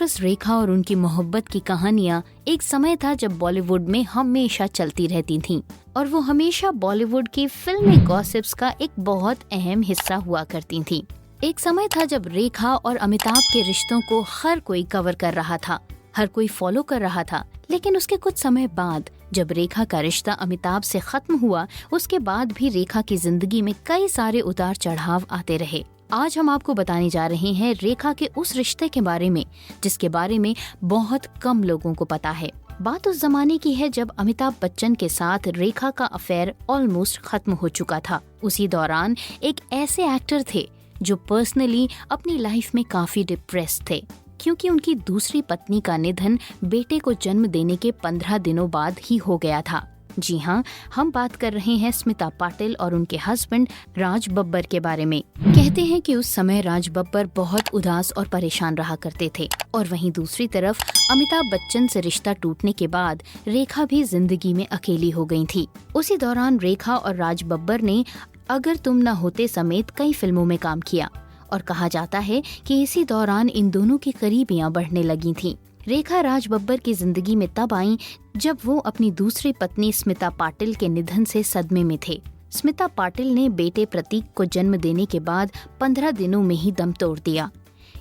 Actress रेखा और उनकी मोहब्बत की कहानियाँ एक समय था जब बॉलीवुड में हमेशा चलती रहती थीं और वो हमेशा बॉलीवुड की फिल्मी गॉसिप्स का एक बहुत अहम हिस्सा हुआ करती थीं। एक समय था जब रेखा और अमिताभ के रिश्तों को हर कोई कवर कर रहा था, हर कोई फॉलो कर रहा था। लेकिन उसके कुछ समय बाद जब रेखा का रिश्ता अमिताभ से खत्म हुआ, उसके बाद भी रेखा की जिंदगी में कई सारे उतार चढ़ाव आते रहे। आज हम आपको बताने जा रहे हैं रेखा के उस रिश्ते के बारे में जिसके बारे में बहुत कम लोगों को पता है। बात उस जमाने की है जब अमिताभ बच्चन के साथ रेखा का अफेयर ऑलमोस्ट खत्म हो चुका था। उसी दौरान एक ऐसे एक्टर थे जो पर्सनली अपनी लाइफ में काफी डिप्रेस थे क्योंकि उनकी दूसरी पत्नी का निधन बेटे को जन्म देने के 15 दिनों बाद ही हो गया था। जी हाँ, हम बात कर रहे हैं स्मिता पाटिल और उनके हस्बैंड राज बब्बर के बारे में। कहते हैं कि उस समय राज बब्बर बहुत उदास और परेशान रहा करते थे और वहीं दूसरी तरफ अमिताभ बच्चन से रिश्ता टूटने के बाद रेखा भी जिंदगी में अकेली हो गई थी। उसी दौरान रेखा और राज बब्बर ने अगर तुम न होते समेत कई फिल्मों में काम किया और कहा जाता है कि इसी दौरान इन दोनों की करीबियां बढ़ने लगी थीं। रेखा राज बब्बर की जिंदगी में तब आई जब वो अपनी दूसरी पत्नी स्मिता पाटिल के निधन से सदमे में थे। स्मिता पाटिल ने बेटे प्रतीक को जन्म देने के बाद 15 दिनों में ही दम तोड़ दिया।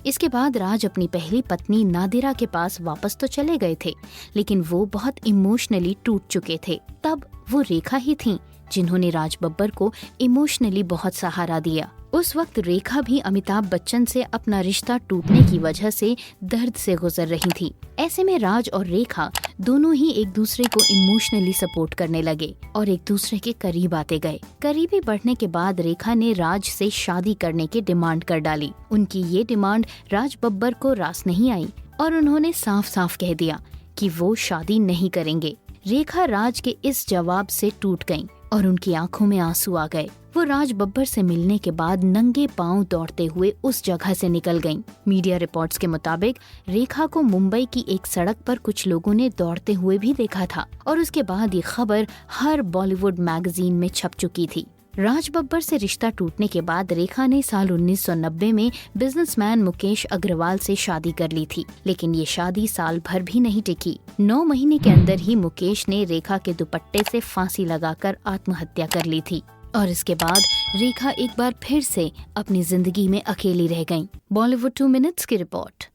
इसके बाद राज अपनी पहली पत्नी नादिरा के पास वापस तो चले गए थे, लेकिन वो बहुत इमोशनली टूट चुके थे। तब वो रेखा ही थीं जिन्होंने राज बब्बर को इमोशनली बहुत सहारा दिया। उस वक्त रेखा भी अमिताभ बच्चन से अपना रिश्ता टूटने की वजह से दर्द से गुजर रही थी। ऐसे में राज और रेखा दोनों ही एक दूसरे को इमोशनली सपोर्ट करने लगे और एक दूसरे के करीब आते गए। करीबी बढ़ने के बाद रेखा ने राज से शादी करने की डिमांड कर डाली। उनकी ये डिमांड राज बब्बर को रास नहीं आई और उन्होंने साफ साफ कह दिया कि वो शादी नहीं करेंगे। रेखा राज के इस जवाब से टूट गयीं और उनकी आंखों में आंसू आ गए। वो राज बब्बर से मिलने के बाद नंगे पांव दौड़ते हुए उस जगह से निकल गईं। मीडिया रिपोर्ट्स के मुताबिक रेखा को मुंबई की एक सड़क पर कुछ लोगों ने दौड़ते हुए भी देखा था और उसके बाद ये खबर हर बॉलीवुड मैगजीन में छप चुकी थी। राज बब्बर से रिश्ता टूटने के बाद रेखा ने साल 1990 में बिजनेसमैन मुकेश अग्रवाल से शादी कर ली थी, लेकिन ये शादी साल भर भी नहीं टिकी। 9 महीने के अंदर ही मुकेश ने रेखा के दुपट्टे से फांसी लगाकर आत्महत्या कर ली थी और इसके बाद रेखा एक बार फिर से अपनी जिंदगी में अकेली रह गईं। बॉलीवुड 2 मिनट्स की रिपोर्ट।